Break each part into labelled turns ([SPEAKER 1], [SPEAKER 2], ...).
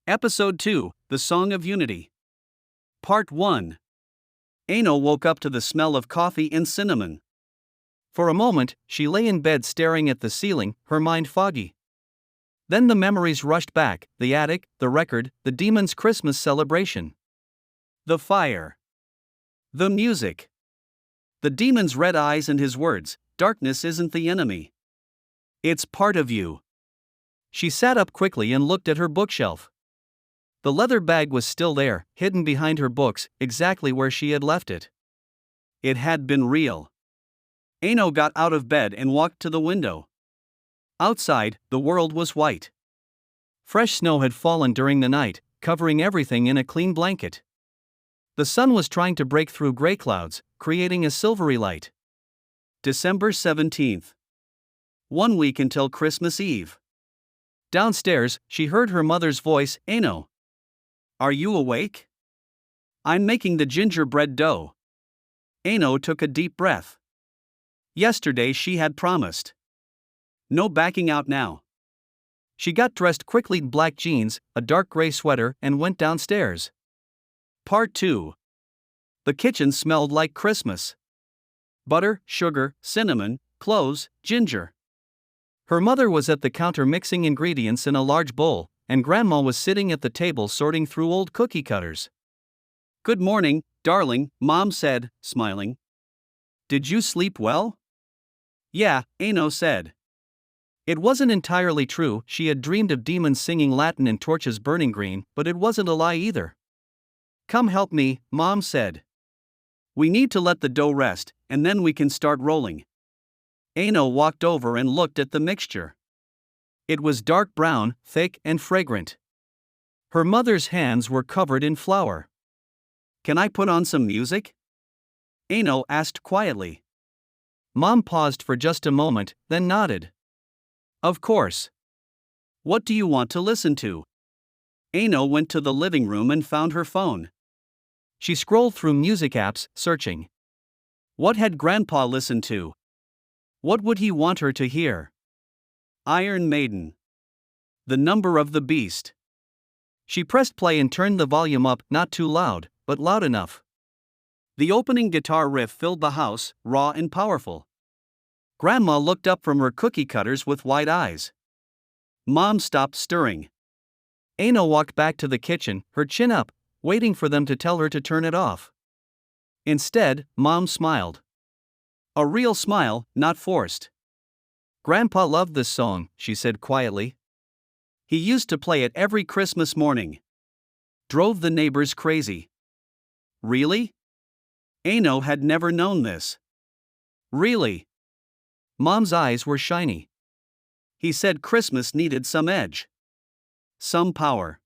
[SPEAKER 1] Episode 2, The Song of Unity. Part 1. Aino woke up to the smell of coffee and cinnamon. For a moment, she lay in bed staring at the ceiling, her mind foggy. Then the memories rushed back: the attic, the record, the demon's Christmas celebration. The fire. The music. The demon's red eyes and his words: "Darkness isn't the enemy. It's part of you." She sat up quickly and looked at her bookshelf. The leather bag was still there, hidden behind her books, exactly where she had left it. It had been real. Aino got out of bed and walked to the window. Outside, the world was white. Fresh snow had fallen during the night, covering everything in a clean blanket. The sun was trying to break through gray clouds, creating a silvery light. December 17th. 1 week until Christmas Eve. Downstairs, she heard her mother's voice: "Aino. Are you awake? I'm making the gingerbread dough." Aino took a deep breath. Yesterday she had promised. No backing out now. She got dressed quickly: black jeans, a dark gray sweater, and went downstairs. Part 2. The kitchen smelled like Christmas. Butter, sugar, cinnamon, cloves, ginger. Her mother was at the counter mixing ingredients in a large bowl, and Grandma was sitting at the table sorting through old cookie cutters. "Good morning, darling," Mom said, smiling. "Did you sleep well?" "Yeah," Aino said. It wasn't entirely true. She had dreamed of demons singing Latin and torches burning green, but it wasn't a lie either. "Come help me," Mom said. "We need to let the dough rest, and then we can start rolling." Aino walked over and looked at the mixture. It was dark brown, thick, and fragrant. Her mother's hands were covered in flour. "Can I put on some music?" Aino asked quietly. Mom paused for just a moment, then nodded. "Of course. What do you want to listen to?" Aino went to the living room and found her phone. She scrolled through music apps, searching. What had Grandpa listened to? What would he want her to hear? Iron Maiden. The Number of the Beast. She pressed play and turned the volume up, not too loud, but loud enough. The opening guitar riff filled the house, raw and powerful. Grandma looked up from her cookie cutters with wide eyes. Mom stopped stirring. Aino walked back to the kitchen, her chin up, waiting for them to tell her to turn it off. Instead, Mom smiled. A real smile, not forced. "Grandpa loved this song," she said quietly. "He used to play it every Christmas morning. Drove the neighbors crazy." "Really?" Aino had never known this. "Really?" Mom's eyes were shiny. "He said Christmas needed some edge. Some power.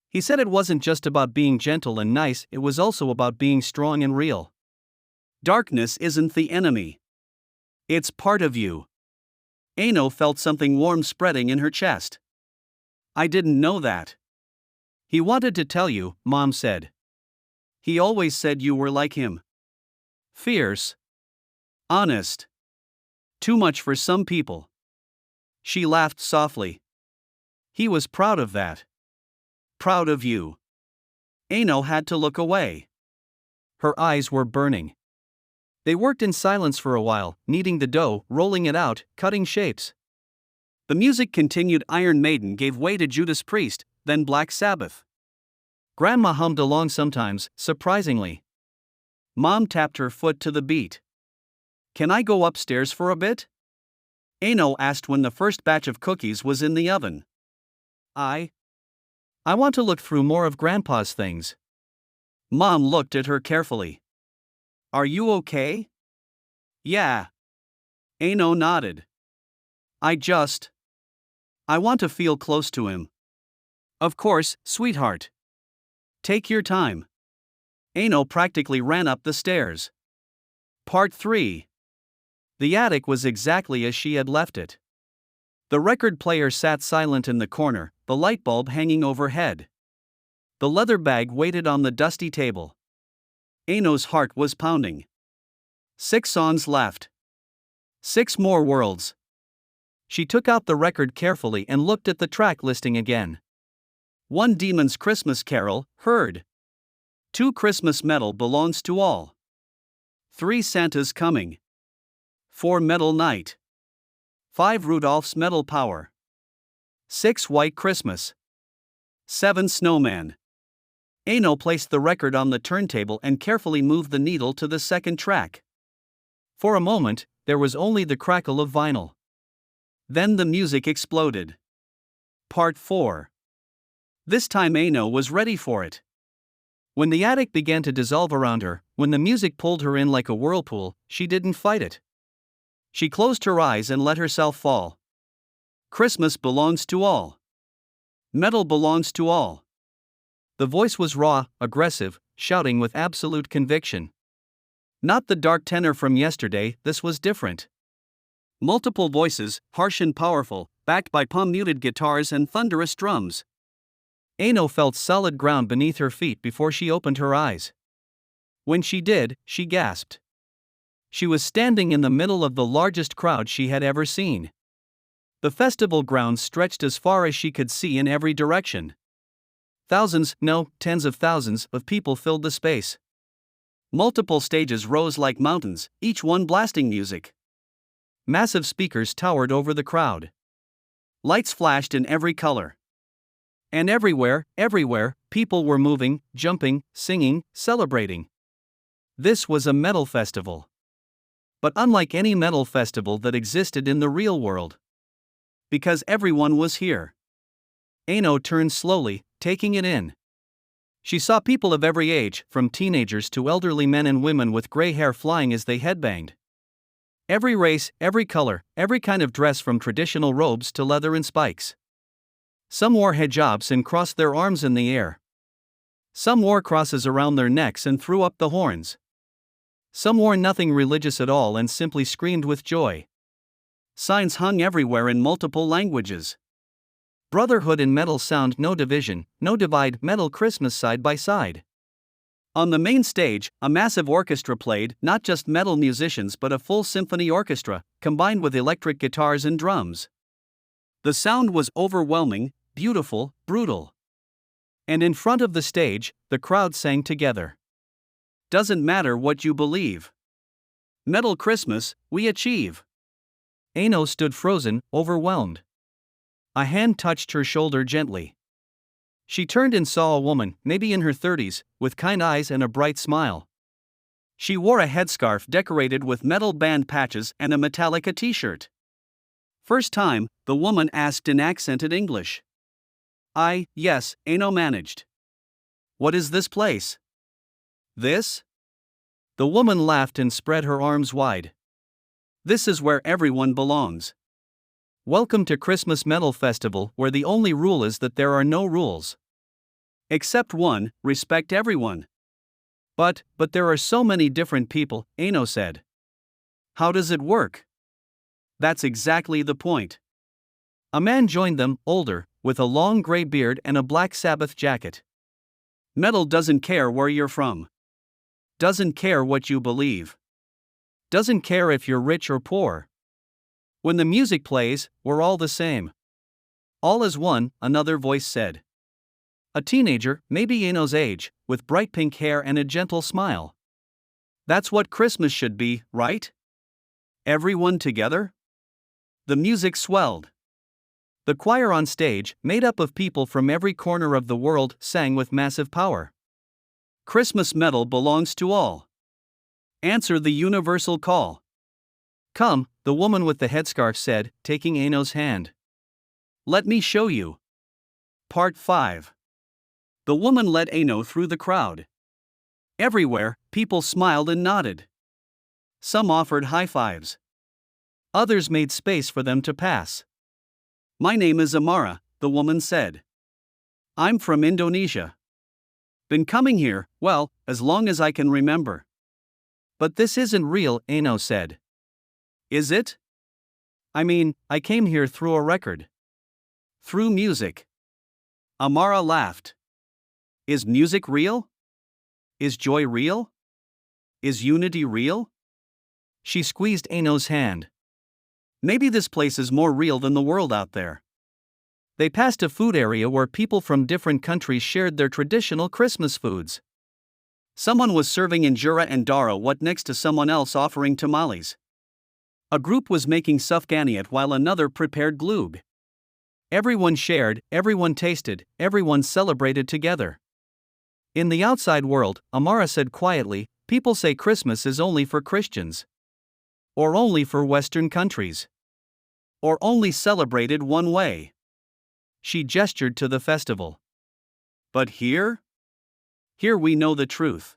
[SPEAKER 1] He said it wasn't just about being gentle and nice, it was also about being strong and real. Darkness isn't the enemy. It's part of you." Aino felt something warm spreading in her chest. "I didn't know that." "He wanted to tell you," Mom said. "He always said you were like him. Fierce. Honest. Too much for some people." She laughed softly. "He was proud of that. Proud of you." Aino had to look away. Her eyes were burning. They worked in silence for a while, kneading the dough, rolling it out, cutting shapes. The music continued. Iron Maiden gave way to Judas Priest, then Black Sabbath. Grandma hummed along sometimes, surprisingly. Mom tapped her foot to the beat. "Can I go upstairs for a bit?" Aino asked when the first batch of cookies was in the oven. I want to look through more of Grandpa's things." Mom looked at her carefully. "Are you okay?" "Yeah." Aino nodded. I want to feel close to him." "Of course, sweetheart. Take your time." Aino practically ran up the stairs. Part 3. The attic was exactly as she had left it. The record player sat silent in the corner, the light bulb hanging overhead. The leather bag waited on the dusty table. Aino's heart was pounding. 6 songs left. 6 more worlds. She took out the record carefully and looked at the track listing again. 1 Demon's Christmas Carol, heard. 2 Christmas Metal belongs to all. 3 Santa's Coming. 4 Metal Night. 5 Rudolph's Metal Power. 6 White Christmas. 7 Snowman. Aino placed the record on the turntable and carefully moved the needle to the second track. For a moment, there was only the crackle of vinyl. Then the music exploded. Part 4. This time Aino was ready for it. When the attic began to dissolve around her, when the music pulled her in like a whirlpool, she didn't fight it. She closed her eyes and let herself fall. Christmas belongs to all. Metal belongs to all. The voice was raw, aggressive, shouting with absolute conviction. Not the dark tenor from yesterday, this was different. Multiple voices, harsh and powerful, backed by palm-muted guitars and thunderous drums. Aino felt solid ground beneath her feet before she opened her eyes. When she did, she gasped. She was standing in the middle of the largest crowd she had ever seen. The festival grounds stretched as far as she could see in every direction. Thousands, no, tens of thousands, of people filled the space. Multiple stages rose like mountains, each one blasting music. Massive speakers towered over the crowd. Lights flashed in every color. And everywhere, people were moving, jumping, singing, celebrating. This was a metal festival. But unlike any metal festival that existed in the real world. Because everyone was here. Aino turned slowly, taking it in. She saw people of every age, from teenagers to elderly men and women with gray hair flying as they headbanged. Every race, every color, every kind of dress from traditional robes to leather and spikes. Some wore hijabs and crossed their arms in the air. Some wore crosses around their necks and threw up the horns. Some wore nothing religious at all and simply screamed with joy. Signs hung everywhere in multiple languages. Brotherhood in metal sound, no division, no divide, metal Christmas side by side. On the main stage, a massive orchestra played, not just metal musicians but a full symphony orchestra, combined with electric guitars and drums. The sound was overwhelming, beautiful, brutal. And in front of the stage, the crowd sang together. Doesn't matter what you believe. Metal Christmas, we achieve. Aino stood frozen, overwhelmed. A hand touched her shoulder gently. She turned and saw a woman, maybe in her 30s, with kind eyes and a bright smile. She wore a headscarf decorated with metal band patches and a Metallica t-shirt. First time, the woman asked in accented English. Yes, Aino managed. What is this place? This? The woman laughed and spread her arms wide. This is where everyone belongs. Welcome to Christmas Metal Festival, where the only rule is that there are no rules. Except one, respect everyone. But there are so many different people, Aino said. How does it work? That's exactly the point. A man joined them, older, with a long gray beard and a black Sabbath jacket. Metal doesn't care where you're from. Doesn't care what you believe. Doesn't care if you're rich or poor. When the music plays, we're all the same. All as one, another voice said. A teenager, maybe Aino's age, with bright pink hair and a gentle smile. That's what Christmas should be, right? Everyone together? The music swelled. The choir on stage, made up of people from every corner of the world, sang with massive power. Christmas metal belongs to all. Answer the universal call. Come, the woman with the headscarf said, taking Aino's hand. Let me show you. Part 5. The woman led Aino through the crowd. Everywhere, people smiled and nodded. Some offered high fives. Others made space for them to pass. My name is Amara, the woman said. I'm from Indonesia. Been coming here, well, as long as I can remember. But this isn't real, Aino said. Is it? I mean, I came here through a record. Through music. Amara laughed. Is music real? Is joy real? Is unity real? She squeezed Aino's hand. Maybe this place is more real than the world out there. They passed a food area where people from different countries shared their traditional Christmas foods. Someone was serving injera and dara what next to someone else offering tamales. A group was making sufganiat while another prepared glug. Everyone shared, everyone tasted, everyone celebrated together. In the outside world, Amara said quietly, people say Christmas is only for Christians. Or only for Western countries. Or only celebrated one way. She gestured to the festival. But here? Here we know the truth.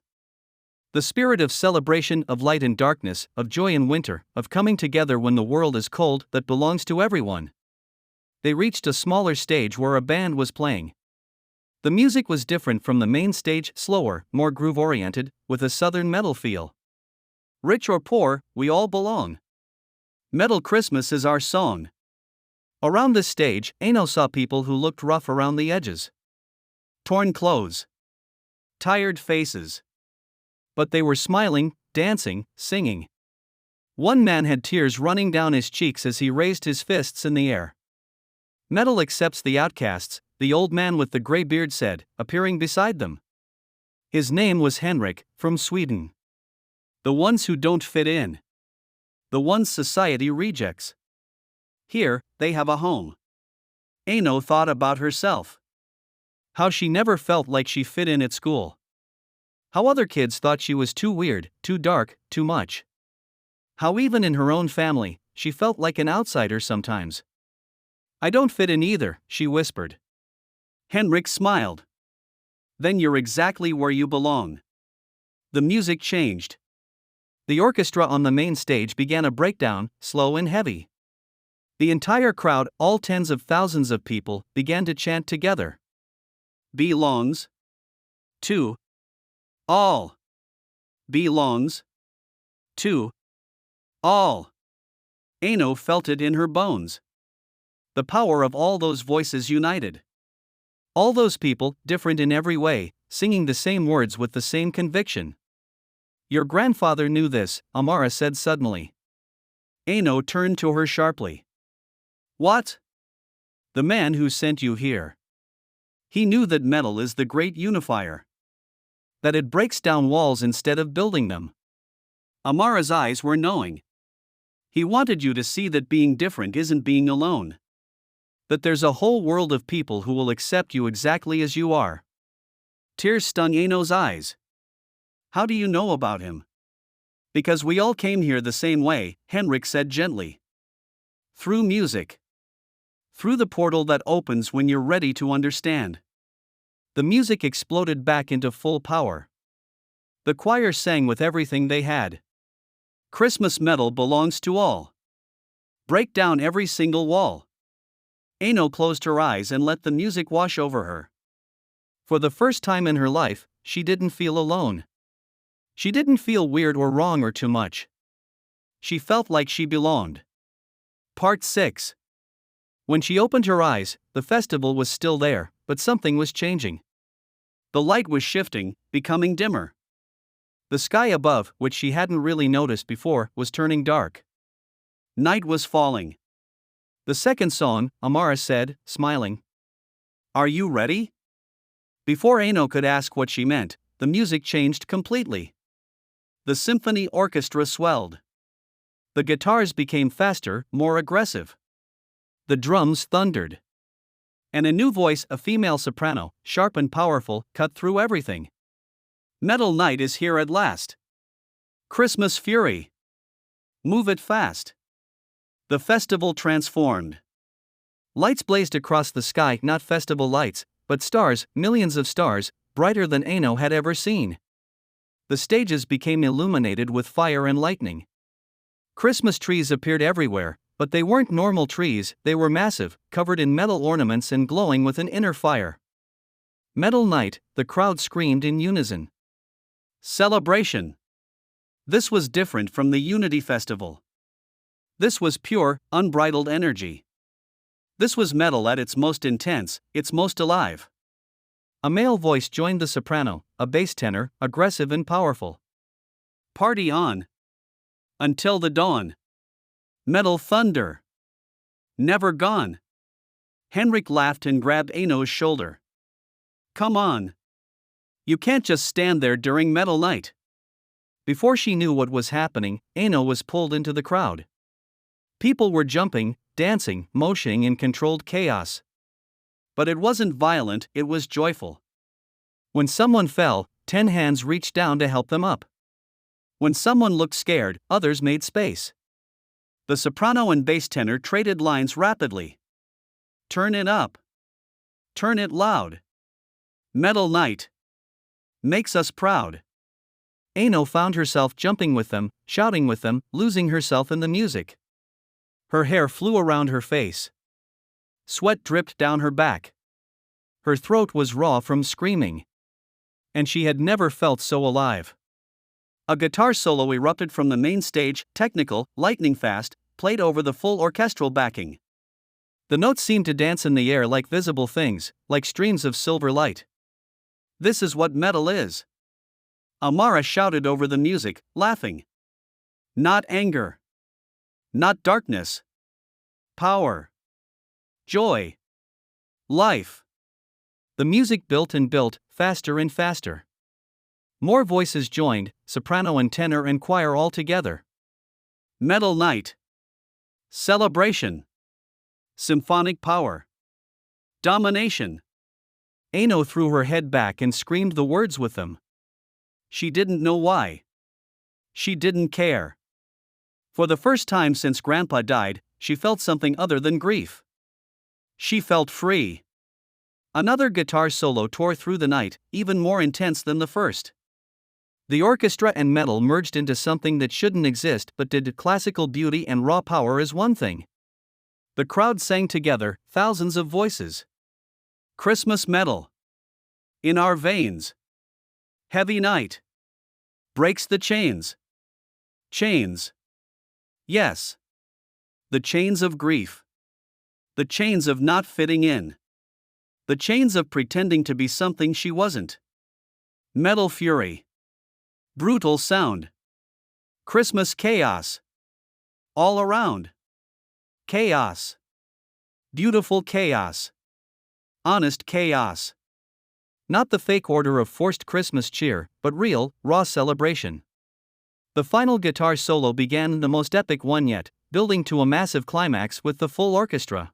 [SPEAKER 1] The spirit of celebration, of light and darkness, of joy in winter, of coming together when the world is cold, that belongs to everyone. They reached a smaller stage where a band was playing. The music was different from the main stage, slower, more groove-oriented, with a southern metal feel. Rich or poor, we all belong. Metal Christmas is our song. Around this stage, Aino saw people who looked rough around the edges. Torn clothes. Tired faces. But they were smiling, dancing, singing. One man had tears running down his cheeks as he raised his fists in the air. Metal accepts the outcasts, the old man with the gray beard said, appearing beside them. His name was Henrik, from Sweden. The ones who don't fit in. The ones society rejects. Here, they have a home. Aino thought about herself. How she never felt like she fit in at school. How other kids thought she was too weird, too dark, too much. How even in her own family, she felt like an outsider sometimes. I don't fit in either, she whispered. Henrik smiled. Then you're exactly where you belong. The music changed. The orchestra on the main stage began a breakdown, slow and heavy. The entire crowd, all tens of thousands of people, began to chant together. Belongs to all. Belongs to all. Aino felt it in her bones. The power of all those voices united. All those people, different in every way, singing the same words with the same conviction. Your grandfather knew this, Amara said suddenly. Aino turned to her sharply. What? The man who sent you here. He knew that metal is the great unifier. That it breaks down walls instead of building them. Amara's eyes were knowing. He wanted you to see that being different isn't being alone. That there's a whole world of people who will accept you exactly as you are. Tears stung Aino's eyes. How do you know about him? Because we all came here the same way, Henrik said gently. Through music. Through the portal that opens when you're ready to understand. The music exploded back into full power. The choir sang with everything they had. Christmas metal belongs to all. Break down every single wall. Aino closed her eyes and let the music wash over her. For the first time in her life, she didn't feel alone. She didn't feel weird or wrong or too much. She felt like she belonged. Part 6. When she opened her eyes, the festival was still there, but something was changing. The light was shifting, becoming dimmer. The sky above, which she hadn't really noticed before, was turning dark. Night was falling. The second song, Amara said, smiling. Are you ready? Before Aino could ask what she meant, the music changed completely. The symphony orchestra swelled. The guitars became faster, more aggressive. The drums thundered. And a new voice, a female soprano, sharp and powerful, cut through everything. Metal night is here at last. Christmas fury. Move it fast. The festival transformed. Lights blazed across the sky, not festival lights, but stars, millions of stars, brighter than Aino had ever seen. The stages became illuminated with fire and lightning. Christmas trees appeared everywhere, but they weren't normal trees, they were massive, covered in metal ornaments and glowing with an inner fire. Metal night, the crowd screamed in unison. Celebration. This was different from the Unity Festival. This was pure, unbridled energy. This was metal at its most intense, its most alive. A male voice joined the soprano, a bass tenor, aggressive and powerful. Party on. Until the dawn. Metal thunder. Never gone. Henrik laughed and grabbed Aino's shoulder. Come on. You can't just stand there during metal night. Before she knew what was happening, Aino was pulled into the crowd. People were jumping, dancing, motioning in controlled chaos. But it wasn't violent, it was joyful. When someone fell, 10 hands reached down to help them up. When someone looked scared, others made space. The soprano and bass tenor traded lines rapidly. Turn it up. Turn it loud. Metal night. Makes us proud. Aino found herself jumping with them, shouting with them, losing herself in the music. Her hair flew around her face. Sweat dripped down her back. Her throat was raw from screaming. And she had never felt so alive. A guitar solo erupted from the main stage, technical, lightning fast, played over the full orchestral backing. The notes seemed to dance in the air like visible things, like streams of silver light. This is what metal is. Amara shouted over the music, laughing. Not anger. Not darkness. Power. Joy. Life. The music built and built, faster and faster. More voices joined, soprano and tenor and choir all together. Metal night. Celebration. Symphonic power. Domination. Aino threw her head back and screamed the words with them. She didn't know why. She didn't care. For the first time since Grandpa died, she felt something other than grief. She felt free. Another guitar solo tore through the night, even more intense than the first. The orchestra and metal merged into something that shouldn't exist but did. Classical beauty and raw power is one thing. The crowd sang together, thousands of voices. Christmas metal. In our veins. Heavy night. Breaks the chains. Chains. Yes. The chains of grief. The chains of not fitting in. The chains of pretending to be something she wasn't. Metal fury. Brutal sound. Christmas chaos. All around. Chaos. Beautiful chaos. Honest chaos. Not the fake order of forced Christmas cheer, but real, raw celebration. The final guitar solo began, the most epic one yet, building to a massive climax with the full orchestra.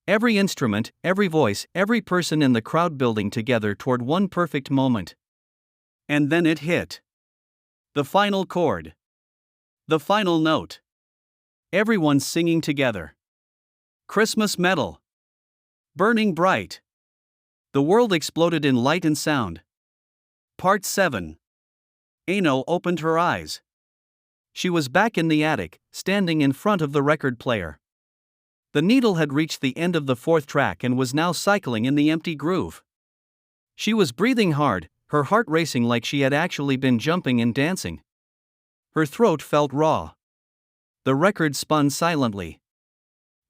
[SPEAKER 1] Every instrument, every voice, every person in the crowd building together toward one perfect moment. And then it hit. The final chord. The final note. Everyone singing together. Christmas metal. Burning bright. The world exploded in light and sound. Part 7. Aino opened her eyes. She was back in the attic, standing in front of the record player. The needle had reached the end of the 4th track and was now cycling in the empty groove. She was breathing hard, her heart racing like she had actually been jumping and dancing. Her throat felt raw. The record spun silently.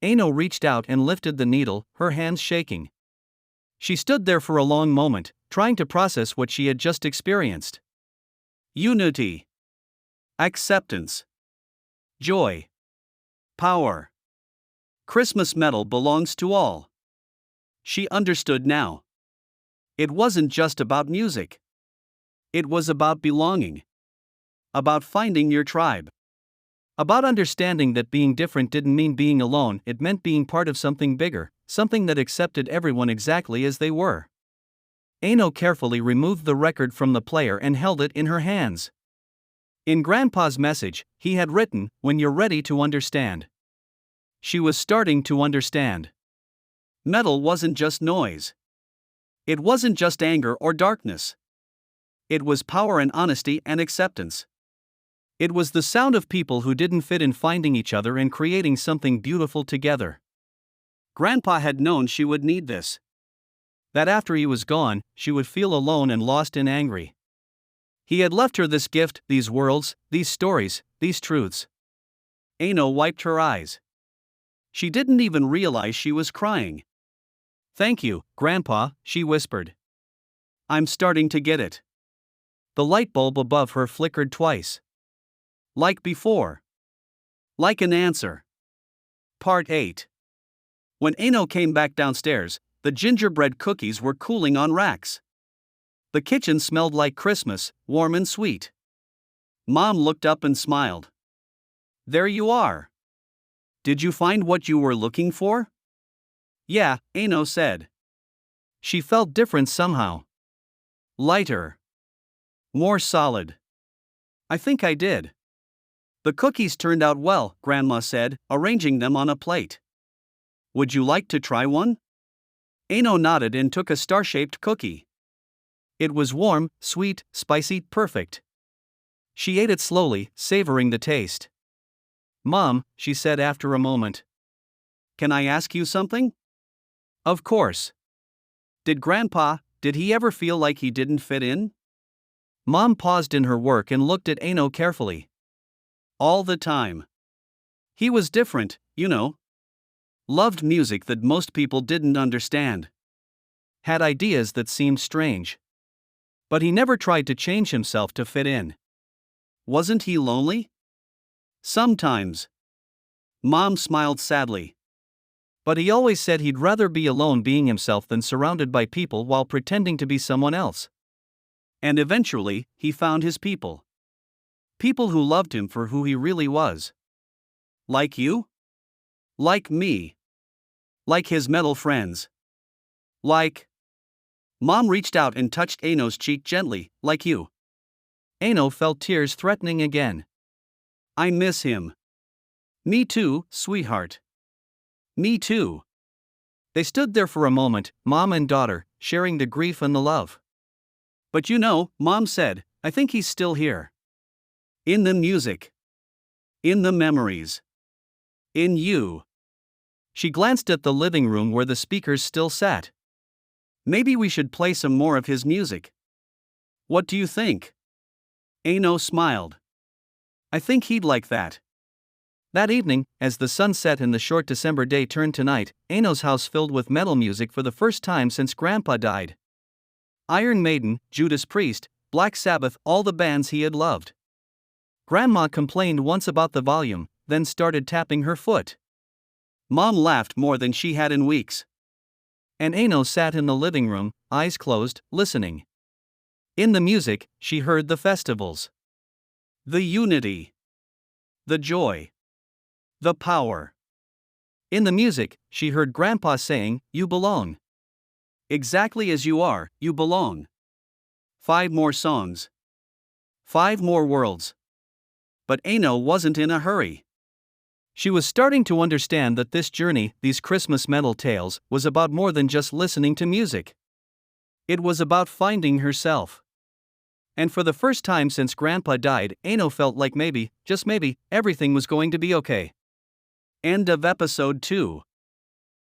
[SPEAKER 1] Aino reached out and lifted the needle, her hands shaking. She stood there for a long moment, trying to process what she had just experienced. Unity. Acceptance. Joy. Power. Christmas metal belongs to all. She understood now. It wasn't just about music. It was about belonging. About finding your tribe. About understanding that being different didn't mean being alone, it meant being part of something bigger, something that accepted everyone exactly as they were. Aino carefully removed the record from the player and held it in her hands. In Grandpa's message, he had written, "When you're ready to understand." She was starting to understand. Metal wasn't just noise. It wasn't just anger or darkness. It was power and honesty and acceptance. It was the sound of people who didn't fit in finding each other and creating something beautiful together. Grandpa had known she would need this. That after he was gone, she would feel alone and lost and angry. He had left her this gift, these worlds, these stories, these truths. Aino wiped her eyes. She didn't even realize she was crying. "Thank you, Grandpa," she whispered. "I'm starting to get it." The light bulb above her flickered twice. Like before. Like an answer. Part 8. When Aino came back downstairs, the gingerbread cookies were cooling on racks. The kitchen smelled like Christmas, warm and sweet. Mom looked up and smiled. "There you are. Did you find what you were looking for?" "Yeah," Aino said. She felt different somehow. Lighter. More solid. "I think I did." "The cookies turned out well," Grandma said, arranging them on a plate. "Would you like to try one?" Aino nodded and took a star-shaped cookie. It was warm, sweet, spicy, perfect. She ate it slowly, savoring the taste. "Mom," she said after a moment. "Can I ask you something?" "Of course." Did he ever feel like he didn't fit in?" Mom paused in her work and looked at Aino carefully. "All the time. He was different, you know. Loved music that most people didn't understand. Had ideas that seemed strange. But he never tried to change himself to fit in. Wasn't he lonely?" "Sometimes." Mom smiled sadly. "But he always said he'd rather be alone being himself than surrounded by people while pretending to be someone else. And eventually, he found his people. People who loved him for who he really was. Like you? Like me. Like his metal friends. Like..." Mom reached out and touched Aino's cheek gently, "Like you." Aino felt tears threatening again. "I miss him." "Me too, sweetheart." "Me too." They stood there for a moment, mom and daughter, sharing the grief and the love. "But you know," Mom said, "I think he's still here. In the music. In the memories. In you." She glanced at the living room where the speakers still sat. "Maybe we should play some more of his music. What do you think?" Aino smiled. "I think he'd like that." That evening, as the sun set and the short December day turned to night, Aino's house filled with metal music for the first time since Grandpa died. Iron Maiden, Judas Priest, Black Sabbath, all the bands he had loved. Grandma complained once about the volume, then started tapping her foot. Mom laughed more than she had in weeks. And Aino sat in the living room, eyes closed, listening. In the music, she heard the festivals. The unity. The joy. The power. In the music, she heard Grandpa saying, "You belong. Exactly as you are, you belong. 5 more songs. 5 more worlds." But Aino wasn't in a hurry. She was starting to understand that this journey, these Christmas metal tales, was about more than just listening to music. It was about finding herself. And for the first time since Grandpa died, Aino felt like maybe, just maybe, everything was going to be okay. End of episode 2.